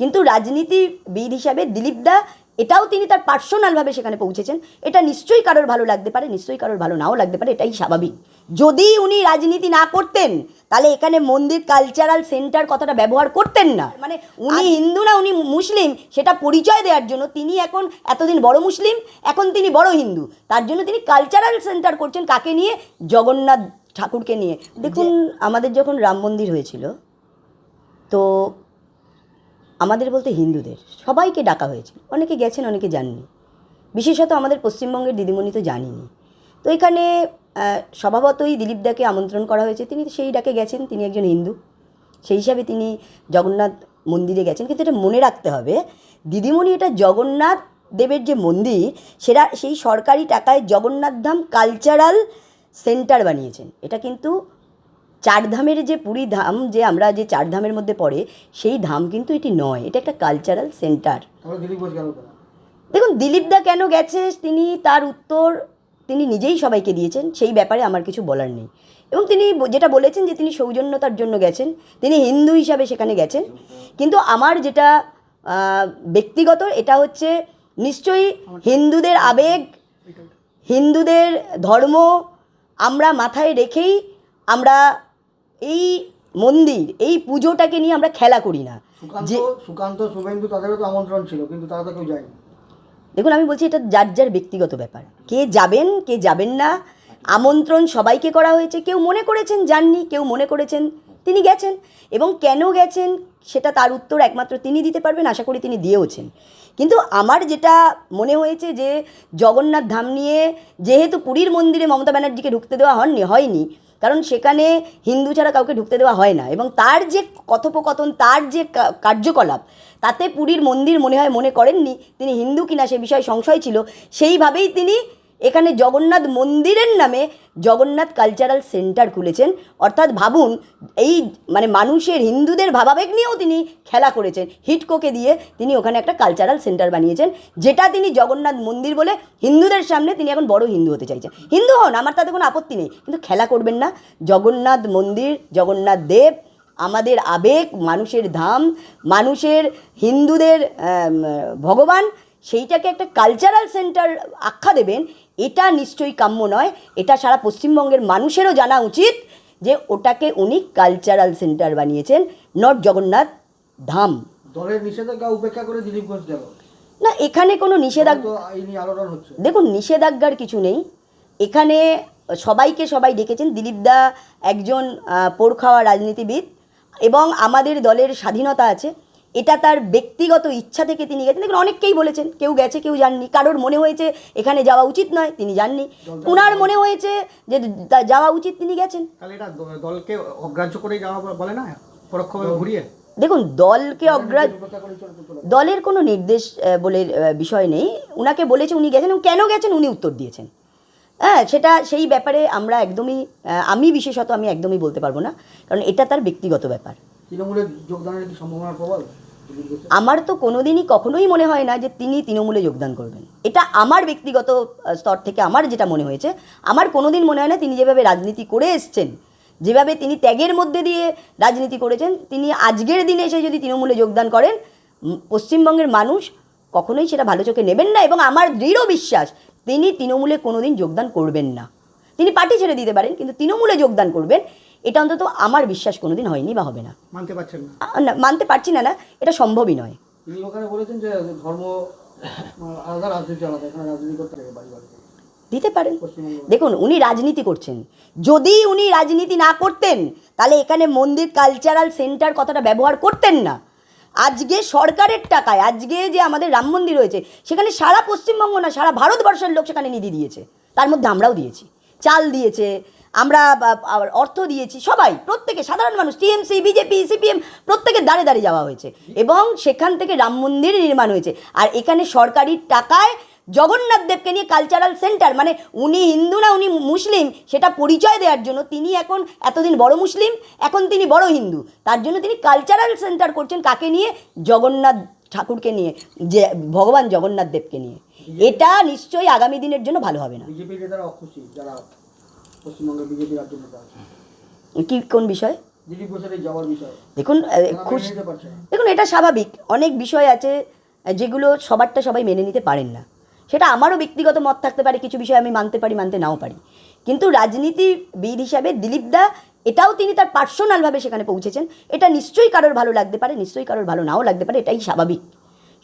কিন্তু রাজনীতিবিদ হিসাবে দিলীপ দা এটাও তিনি তার পার্সোনালভাবে সেখানে পৌঁছেছেন। এটা নিশ্চয়ই কারোর ভালো লাগতে পারে, নিশ্চয়ই কারোর ভালো নাও লাগতে পারে, এটাই স্বাভাবিক। যদি উনি রাজনীতি না করতেন তাহলে এখানে মন্দির কালচারাল সেন্টার কথাটা ব্যবহার করতেন না। মানে উনি হিন্দু না উনি মুসলিম সেটা পরিচয় দেওয়ার জন্য তিনি এখন এতদিন বড় মুসলিম, এখন তিনি বড় হিন্দু, তার জন্য তিনি কালচারাল সেন্টার করছেন। কাকে নিয়ে? জগন্নাথ ঠাকুরকে নিয়ে। দেখুন, আমাদের যখন রাম মন্দির হয়েছিল তো আমাদের বলতে হিন্দুদের সবাইকে ডাকা হয়েছিল, অনেকে গেছেন অনেকে যাননি, বিশেষত আমাদের পশ্চিমবঙ্গের দিদিমণি তো জানিনি। তো এখানে স্বভাবতই দিলীপদাকে আমন্ত্রণ করা হয়েছে, তিনি সেই ডাকে গেছেন, তিনি একজন হিন্দু, সেই হিসাবে তিনি জগন্নাথ মন্দিরে গেছেন। কিন্তু এটা মনে রাখতে হবে দিদিমণি, এটা জগন্নাথ দেবের যে মন্দির সেটা সেই সরকারি টাকায় জগন্নাথ ধাম কালচারাল সেন্টার বানিয়েছেন। এটা কিন্তু চারধামের যে পুরী ধাম, যে আমরা যে চারধামের মধ্যে পড়ে সেই ধাম কিন্তু এটি নয়, এটা একটা কালচারাল সেন্টার। দেখুন, দিলীপদা কেন গেছে তিনি তার উত্তর তিনি নিজেই সবাইকে দিয়েছেন, সেই ব্যাপারে আমার কিছু বলার নেই। এবং তিনি যেটা বলেছেন যে তিনি সৌজন্যতার জন্য গেছেন, তিনি হিন্দু হিসাবে সেখানে গেছেন। কিন্তু আমার যেটা ব্যক্তিগত, এটা হচ্ছে নিশ্চয়ই হিন্দুদের আবেগ, হিন্দুদের ধর্ম আমরা মাথায় রেখেই আমরা এই মন্দির, এই পুজোটাকে নিয়ে আমরা খেলা করি না। যে সুকান্ত শুভেন্দু তাদেরও তো আমন্ত্রণ ছিল, কিন্তু তারা তো কেউ যায়নি। দেখুন, আমি বলছি এটা যার যার ব্যক্তিগত ব্যাপার, কে যাবেন কে যাবেন না। আমন্ত্রণ সবাইকে করা হয়েছে, কেউ মনে করেছেন যাননি, কেউ মনে করেছেন তিনি গেছেন। এবং কেন গেছেন সেটা তার উত্তর একমাত্র তিনি দিতে পারবেন, আশা করি তিনি দিয়েওছেন। কিন্তু আমার যেটা মনে হয়েছে যে জগন্নাথ ধাম নিয়ে যেহেতু পুরীর মন্দিরে মমতা ব্যানার্জিকে ঢুকতে দেওয়া হয়নি, কারণ সেখানে হিন্দু ছাড়া কাউকে ঢুকতে দেওয়া হয় না, এবং তার যে কথোপকথন, তার যে কার্যকলাপ, তাতে পুরীর মন্দির মনে করেননি তিনি হিন্দু কিনা সে বিষয়ে সংশয় ছিল। সেইভাবেই তিনি এখানে জগন্নাথ মন্দিরের নামে জগন্নাথ কালচারাল সেন্টার খুলেছেন। অর্থাৎ ভাবুন, এই মানে মানুষের হিন্দুদের ভাবাবেগ নিয়েও তিনি খেলা করেছেন। হিটকোকে দিয়ে তিনি ওখানে একটা কালচারাল সেন্টার বানিয়েছেন, যেটা তিনি জগন্নাথ মন্দির বলে হিন্দুদের সামনে তিনি এখন বড় হিন্দু হতে চাইছেন। হিন্দু হন, আমার তাতে কোনো আপত্তি নেই, কিন্তু খেলা করবেন না। জগন্নাথ মন্দির, জগন্নাথ দেব আমাদের আবেগ, মানুষের ধাম, মানুষের হিন্দুদের ভগবান, সেইটাকে একটা কালচারাল সেন্টার আখ্যা দেবেন, এটা নিশ্চয়ই কাম্য নয়। এটা সারা পশ্চিমবঙ্গের মানুষেরও জানা উচিত যে ওটাকে উনি কালচারাল সেন্টার বানিয়েছেন, নট জগন্নাথ ধাম। দলের নিষেধাজ্ঞা উপেক্ষা করে দিলীপ ঘোষ গেল না, এখানে কোনো নিষেধাজ্ঞা, দেখুন নিষেধাজ্ঞার কিছু নেই। এখানে সবাইকে সবাই ডেকেছেন। দিলীপদা একজন পোড় খাওয়া রাজনীতিবিদ, এবং আমাদের দলের স্বাধীনতা আছে, এটা তার ব্যক্তিগত ইচ্ছা থেকে তিনি গেছেন। দেখুন, অনেককেই বলেছেন, কেউ গেছে কেউ যাননি, কারোর মনে হয়েছে এখানে যাওয়া উচিত নয় তিনি যাননি, ওনার মনে হয়েছে যে যাওয়া উচিত তিনি গেছেন। তাহলে এটা দলকে অগ্রাহ্য করে যাওয়া বলে না, পরোক্ষভাবে ঘুরিয়ে। দেখুন, দলকে অগ্রাহ্য, দলের কোনো নির্দেশ বলে বিষয় নেই। উনাকে বলেছে, উনি গেছেন, এবং কেন গেছেন উনি উত্তর দিয়েছেন। হ্যাঁ, সেটা সেই ব্যাপারে আমরা একদমই আমি বিশেষত আমি একদমই বলতে পারবো না, কারণ এটা তার ব্যক্তিগত ব্যাপার। তৃণমূলে যোগদানের কি সম্ভাবনা প্রবল? আমার তো কোনোদিনই কখনোই মনে হয় না যে তিনি তৃণমূলে যোগদান করবেন। এটা আমার ব্যক্তিগত স্তর থেকে আমার যেটা মনে হয়েছে, আমার কোনোদিন মনে হয় না তিনি যেভাবে রাজনীতি করে এসছেন, যেভাবে তিনি ত্যাগের মধ্যে দিয়ে রাজনীতি করেছেন, তিনি আজকের দিনে এসে যদি তৃণমূলে যোগদান করেন, পশ্চিমবঙ্গের মানুষ কখনোই সেটা ভালো চোখে নেবেন না। এবং আমার দৃঢ় বিশ্বাস তিনি তৃণমূলে কোনোদিন যোগদান করবেন না। তিনি পার্টি ছেড়ে দিতে পারেন, কিন্তু তৃণমূলে যোগদান করবেন এটা অন্তত আমার বিশ্বাস কোনোদিন হয়নি বা হবে না। মানতে পারছেন না, মানতে পারছি না, না এটা সম্ভবই নয়। তিনি ওখানে বলেছেন যে ধর্ম আলাদা, রাজনীতি আলাদা, এখানে রাজনীতি করতে হবে বাড়ি বাড়ি দিতে পারেন। দেখুন, উনি রাজনীতি করছেন, যদি উনি রাজনীতি না করতেন তাহলে এখানে মন্দির কালচারাল সেন্টার কথাটা ব্যবহার করতেন না। আজকে সরকারের টাকায়, আজকে যে আমাদের রাম মন্দির হয়েছে, সেখানে সারা পশ্চিমবঙ্গ না সারা ভারতবর্ষের লোক সেখানে নিধি দিয়েছে, তার মধ্যে আমরাও দিয়েছি, চাল দিয়েছে, আমরা অর্থ দিয়েছি, সবাই, প্রত্যেকে, সাধারণ মানুষ, টিএমসি, বিজেপি, সিপিএম, প্রত্যেকের দাঁড়ে দাঁড়িয়ে যাওয়া হয়েছে, এবং সেখান থেকে রাম মন্দির নির্মাণ হয়েছে। আর এখানে সরকারি টাকায় জগন্নাথ দেবকে নিয়ে কালচারাল সেন্টার, মানে উনি হিন্দু না উনি মুসলিম সেটা পরিচয় দেওয়ার জন্য তিনি এখন এতদিন বড় মুসলিম, এখন তিনি বড় হিন্দু, তার জন্য তিনি কালচারাল সেন্টার করছেন। কাকে নিয়ে? জগন্নাথ ঠাকুরকে নিয়ে, যে ভগবান জগন্নাথ দেবকে নিয়ে। এটা নিশ্চয়ই আগামী দিনের জন্য ভালো হবে না। বিজেপি নেতারা অখুশি, যারা পশ্চিমবঙ্গের বিজেপি রাজ্য নেতা, কি কোন বিষয়? দিলীপ ঘোষের এই যাওয়ার বিষয় দেখুন তারা খুশ মেনে নিতে পারছে না। দেখুন এটা স্বাভাবিক, অনেক বিষয় আছে যেগুলো সবারটা সবাই মেনে নিতে পারেন না। সেটা আমারও ব্যক্তিগত মত থাকতে পারে, কিছু বিষয় আমি মানতে পারি, মানতে নাও পারি। কিন্তু রাজনীতিবিদ হিসাবে দিলীপ দা এটাও তিনি তার পার্সোনালভাবে সেখানে পৌঁছেছেন, এটা নিশ্চয়ই কারোর ভালো লাগতে পারে, নিশ্চয়ই কারোর ভালো নাও লাগতে পারে, এটাই স্বাভাবিক।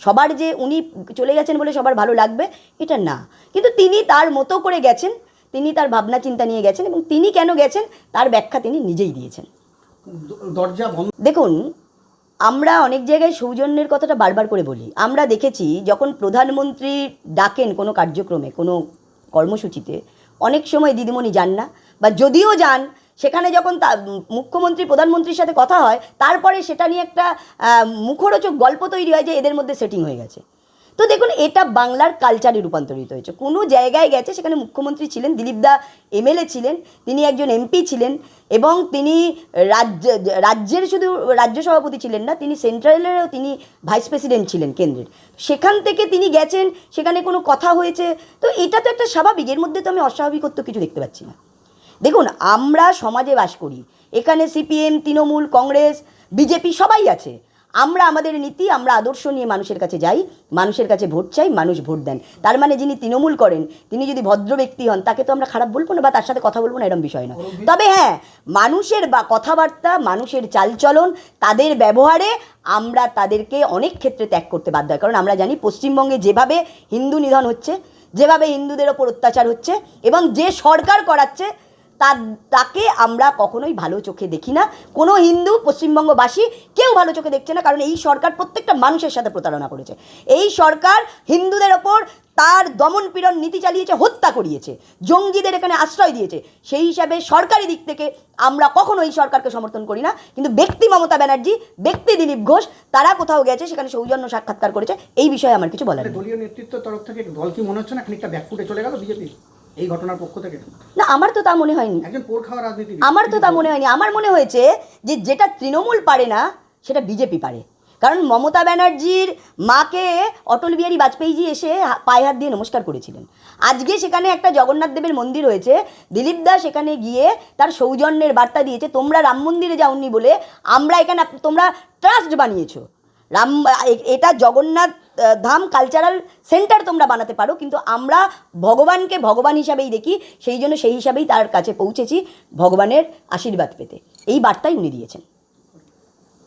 সবার যে উনি চলে গেছেন বলে সবার ভালো লাগবে এটা না, কিন্তু তিনি তার মতো করে গেছেন, তিনি তার ভাবনা চিন্তা নিয়ে গেছেন এবং তিনি কেন গেছেন তার ব্যাখ্যা তিনি নিজেই দিয়েছেন। দরজা বন্ধ। দেখুন, আমরা অনেক জায়গায় সৌজন্যের কথাটা বারবার করে বলি। আমরা দেখেছি যখন প্রধানমন্ত্রী ডাকেন কোনো কার্যক্রমে, কোনো কর্মসূচিতে, অনেক সময় দিদিমণি যান না, বা যদিও যান সেখানে যখন মুখ্যমন্ত্রী প্রধানমন্ত্রীর সাথে কথা হয় তারপরে সেটা নিয়ে একটা মুখরোচক গল্প তৈরি হয় যে এদের মধ্যে সেটিং হয়ে গেছে। তো দেখুন, এটা বাংলার কালচারে রূপান্তরিত হয়েছে। কোনো জায়গায় গেছে সেখানে মুখ্যমন্ত্রী ছিলেন, দিলীপ দা এমএলএ ছিলেন, তিনি একজন এমপি ছিলেন এবং তিনি রাজ্যের শুধু রাজ্য সভাপতি ছিলেন না, তিনি সেন্ট্রালেরও তিনি ভাইস প্রেসিডেন্ট ছিলেন কেন্দ্রের। সেখান থেকে তিনি গেছেন, সেখানে কোনো কথা হয়েছে, তো এটা তো একটা স্বাভাবিক, এর মধ্যে তো আমি অস্বাভাবিকত্ব কিছু দেখতে পাচ্ছি না। দেখুন, আমরা সমাজে বাস করি, এখানে সিপিএম, তৃণমূল, কংগ্রেস, বিজেপি সবাই আছে। আমরা আমাদের নীতি, আমরা আদর্শ নিয়ে মানুষের কাছে যাই, মানুষের কাছে ভোট চাই, মানুষ ভোট দেন। তার মানে যিনি তৃণমূল করেন তিনি যদি ভদ্র ব্যক্তি হন তাকে তো আমরা খারাপ বলবো না বা তার সাথে কথা বলবো না, এরকম বিষয় না। তবে হ্যাঁ, মানুষের বা কথাবার্তা, মানুষের চালচলন, তাদের ব্যবহারে আমরা তাদেরকে অনেক ক্ষেত্রে ত্যাগ করতে বাধ্য হয়। কারণ আমরা জানি পশ্চিমবঙ্গে যেভাবে হিন্দু নিধন হচ্ছে, যেভাবে হিন্দুদের ওপর অত্যাচার হচ্ছে এবং যে সরকার করাচ্ছে তাকে আমরা কখনোই ভালো চোখে দেখি না। কোনো হিন্দু, পশ্চিমবঙ্গবাসী কেউ ভালো চোখে দেখছে না, কারণ এই সরকার প্রত্যেকটা মানুষের সাথে প্রতারণা করেছে। এই সরকার হিন্দুদের ওপর তার দমন পীড়ন নীতি চালিয়েছে, হত্যা করিয়েছে, জঙ্গিদের এখানে আশ্রয় দিয়েছে। সেই হিসাবে সরকারি দিক থেকে আমরা কখনো এই সরকারকে সমর্থন করি না। কিন্তু ব্যক্তি মমতা ব্যানার্জি, ব্যক্তি দিলীপ ঘোষ, তারা কোথাও গেছে, সেখানে সৌজন্য সাক্ষাৎকার করেছে, এই বিষয়ে আমার কিছু বলার নেই। দলীয় নেতৃত্বের তরফ থেকে দল কি মনে হচ্ছে না খানিকটা ব্যাকফুটে চলে গেল বিজেপি এই ঘটনার পক্ষ থেকে? না, আমার তো তা মনে হয়নি। একজন পোর খাওয়া রাজনীতি, আমার তো তা মনে হয়নি। আমার মনে হয়েছে যে যেটা তৃণমূল পারে না সেটা বিজেপি পারে। কারণ মমতা ব্যানার্জির মাকে অটল বিহারী বাজপেয়ীজি এসে পায়ে হাত দিয়ে নমস্কার করেছিলেন। আজকে সেখানে একটা জগন্নাথ দেবের মন্দির হয়েছে, দিলীপ দা সেখানে গিয়ে তার সৌজন্যের বার্তা দিয়েছে। তোমরা রাম মন্দিরে যাওনি বলে আমরা এখানে, তোমরা ট্রাস্ট বানিয়েছো, এটা জগন্নাথ ধাম কালচারাল সেন্টার তোমরা বানাতে পারো, কিন্তু আমরা ভগবানকে ভগবান হিসাবেই দেখি, সেই জন্য সেই হিসাবেই তার কাছে পৌঁছেছি ভগবানের আশীর্বাদ পেতে। এই বার্তাই উনি দিয়েছেন।